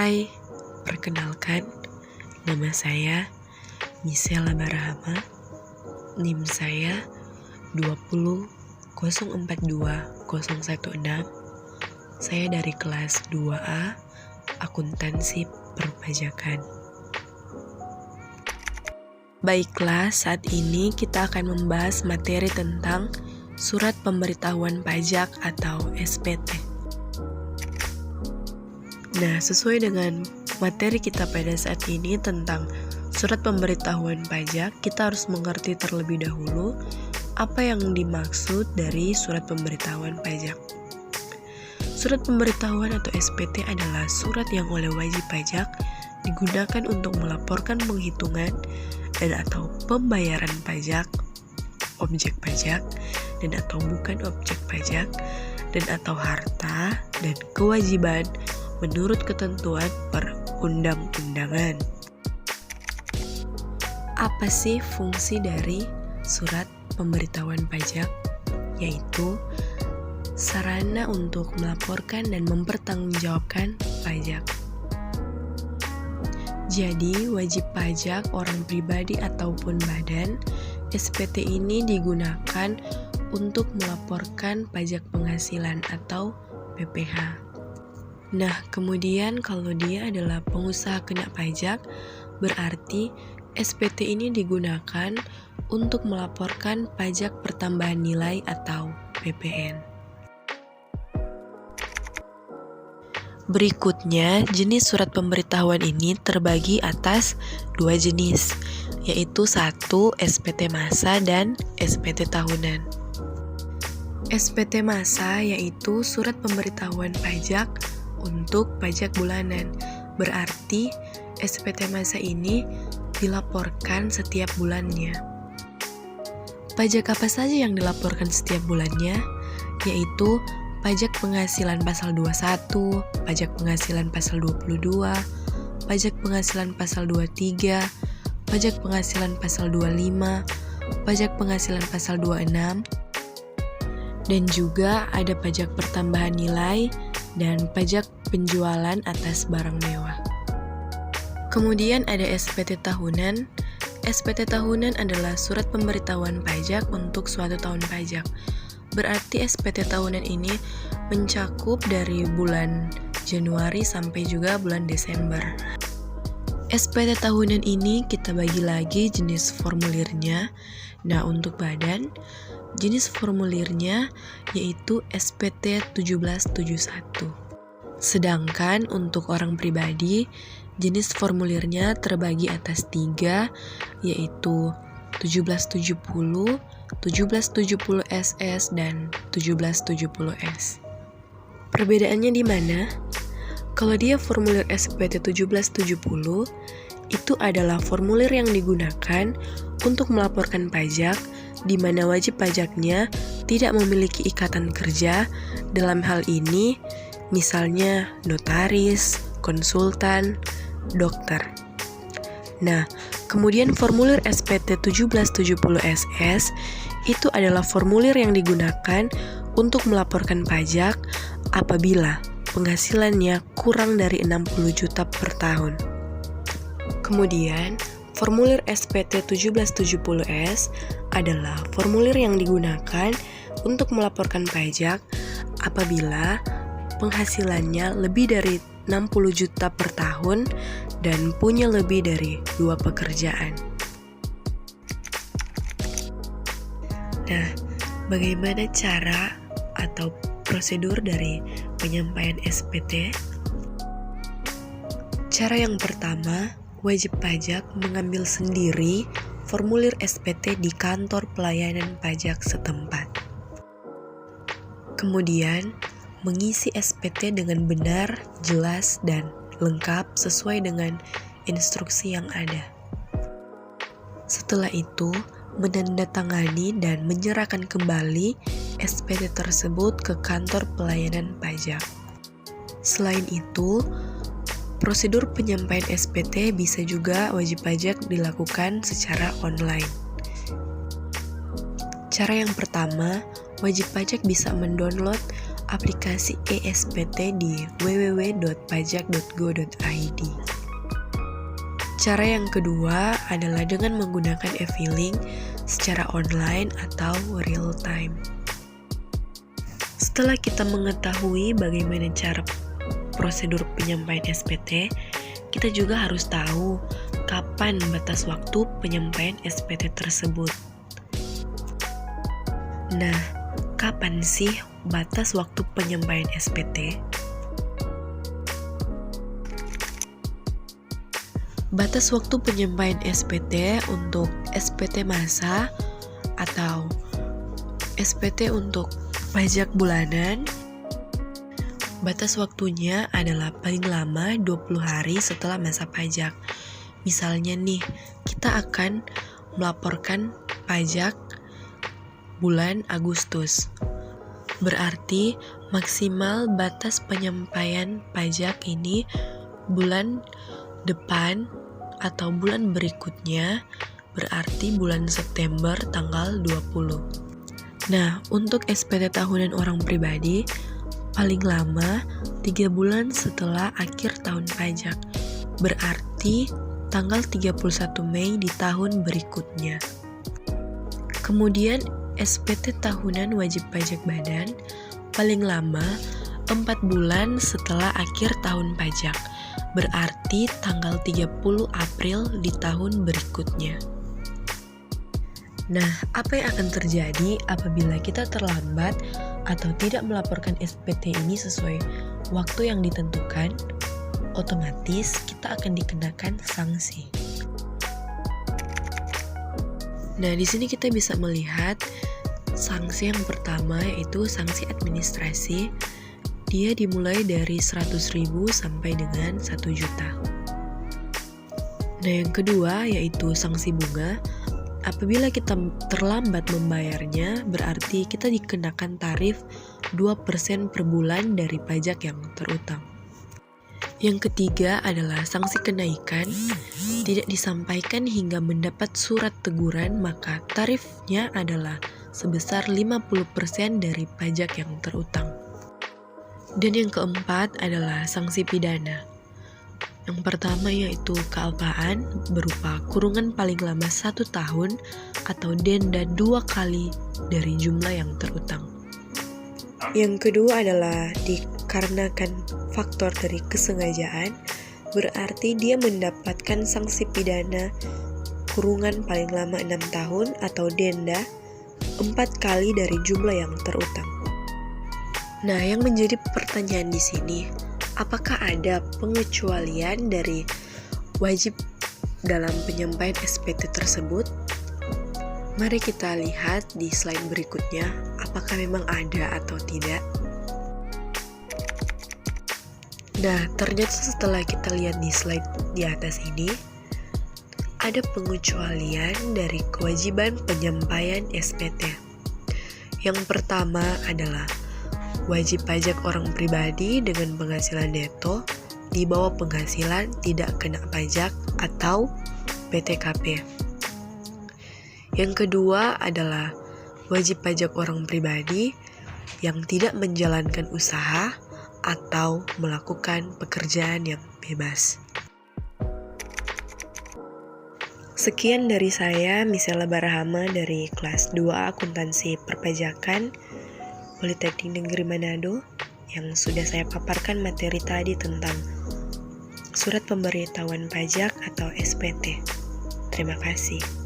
Hai, perkenalkan, nama saya Misela Barahama, NIM saya 2004216. Saya dari kelas 2A, Akuntansi Perpajakan. Baiklah, saat ini kita akan membahas materi tentang Surat Pemberitahuan Pajak atau SPT. Nah, sesuai dengan materi kita pada saat ini tentang Surat Pemberitahuan Pajak, kita harus mengerti terlebih dahulu apa yang dimaksud dari Surat Pemberitahuan Pajak. Surat Pemberitahuan atau SPT adalah surat yang oleh wajib pajak digunakan untuk melaporkan penghitungan dan atau pembayaran pajak, objek pajak, dan atau bukan objek pajak, dan atau harta dan kewajiban menurut ketentuan perundang-undangan. Apa sih fungsi dari surat pemberitahuan pajak? Yaitu sarana untuk melaporkan dan mempertanggungjawabkan pajak. Jadi, wajib pajak orang pribadi ataupun badan, SPT ini digunakan untuk melaporkan pajak penghasilan atau PPh. Nah, kemudian kalau dia adalah pengusaha kena pajak, berarti SPT ini digunakan untuk melaporkan pajak pertambahan nilai atau PPN. Berikutnya, jenis surat pemberitahuan ini terbagi atas dua jenis, yaitu 1. SPT masa dan SPT tahunan. SPT masa yaitu surat pemberitahuan pajak untuk pajak bulanan. Berarti SPT masa ini dilaporkan setiap bulannya. Pajak apa saja yang dilaporkan setiap bulannya? Yaitu pajak penghasilan pasal 21, pajak penghasilan pasal 22, pajak penghasilan pasal 23, pajak penghasilan pasal 25, pajak penghasilan pasal 26, dan juga ada pajak pertambahan nilai dan pajak penjualan atas barang mewah. Kemudian ada SPT tahunan. SPT tahunan adalah surat pemberitahuan pajak untuk suatu tahun pajak. Berarti SPT tahunan ini mencakup dari bulan Januari sampai juga bulan Desember. SPT tahunan ini kita bagi lagi jenis formulirnya. Nah, untuk badan, jenis formulirnya yaitu SPT 1771. Sedangkan untuk orang pribadi, jenis formulirnya terbagi atas 3, yaitu 1770, 1770 SS, dan 1770 S. Perbedaannya di mana? Kalau dia formulir SPT 1770, itu adalah formulir yang digunakan untuk melaporkan pajak di mana wajib pajaknya tidak memiliki ikatan kerja. Dalam hal ini, misalnya notaris, konsultan, dokter. Nah, kemudian formulir SPT 1770 SS itu adalah formulir yang digunakan untuk melaporkan pajak apabila penghasilannya kurang dari 60 juta per tahun. Kemudian, formulir SPT 1770S adalah formulir yang digunakan untuk melaporkan pajak apabila penghasilannya lebih dari 60 juta per tahun dan punya lebih dari 2 pekerjaan. Nah, bagaimana cara atau prosedur dari penyampaian SPT? Cara yang pertama, wajib pajak mengambil sendiri formulir SPT di kantor pelayanan pajak setempat. Kemudian, mengisi SPT dengan benar, jelas, dan lengkap sesuai dengan instruksi yang ada. Setelah itu, menandatangani dan menyerahkan kembali SPT tersebut ke kantor pelayanan pajak. Selain itu, prosedur penyampaian SPT bisa juga wajib pajak dilakukan secara online. Cara yang pertama, wajib pajak bisa mendownload aplikasi e-SPT di www.pajak.go.id. Cara yang kedua adalah dengan menggunakan e-filing secara online atau real time. Setelah kita mengetahui bagaimana cara prosedur penyampaian SPT, kita juga harus tahu kapan batas waktu penyampaian SPT tersebut. Nah, kapan sih batas waktu penyampaian SPT? Batas waktu penyampaian SPT untuk SPT masa atau SPT untuk pajak bulanan, batas waktunya adalah paling lama 20 hari setelah masa pajak. Misalnya nih, kita akan melaporkan pajak bulan Agustus. Berarti maksimal batas penyampaian pajak ini bulan depan atau bulan berikutnya, berarti bulan September tanggal 20. Nah, untuk SPT tahunan orang pribadi, paling lama 3 bulan setelah akhir tahun pajak, berarti tanggal 31 Mei di tahun berikutnya. Kemudian SPT tahunan wajib pajak badan paling lama 4 bulan setelah akhir tahun pajak, berarti tanggal 30 April di tahun berikutnya. Nah, apa yang akan terjadi apabila kita terlambat atau tidak melaporkan SPT ini sesuai waktu yang ditentukan? Otomatis kita akan dikenakan sanksi. Nah, di sini kita bisa melihat sanksi yang pertama, yaitu sanksi administrasi. Dia dimulai dari 100.000 sampai dengan 1 juta. Nah, yang kedua yaitu sanksi bunga. Apabila kita terlambat membayarnya, berarti kita dikenakan tarif 2% per bulan dari pajak yang terutang. Yang ketiga adalah sanksi kenaikan. Tidak disampaikan hingga mendapat surat teguran, maka tarifnya adalah sebesar 50% dari pajak yang terutang. Dan yang keempat adalah sanksi pidana. Yang pertama yaitu kealpaan berupa kurungan paling lama 1 tahun atau denda 2 kali dari jumlah yang terutang. Yang kedua adalah dikarenakan faktor dari kesengajaan, berarti dia mendapatkan sanksi pidana kurungan paling lama 6 tahun atau denda 4 kali dari jumlah yang terutang. Nah, yang menjadi pertanyaan di sini, apakah ada pengecualian dari wajib dalam penyampaian SPT tersebut? Mari kita lihat di slide berikutnya, apakah memang ada atau tidak. Nah, ternyata setelah kita lihat di slide di atas ini, ada pengecualian dari kewajiban penyampaian SPT. Yang pertama adalah wajib pajak orang pribadi dengan penghasilan neto di bawah penghasilan tidak kena pajak atau PTKP. Yang kedua adalah wajib pajak orang pribadi yang tidak menjalankan usaha atau melakukan pekerjaan yang bebas. Sekian dari saya, Misela Barahama dari kelas 2 Akuntansi Perpajakan Politeknik Negeri Manado, yang sudah saya paparkan materi tadi tentang Surat Pemberitahuan Pajak atau SPT. Terima kasih.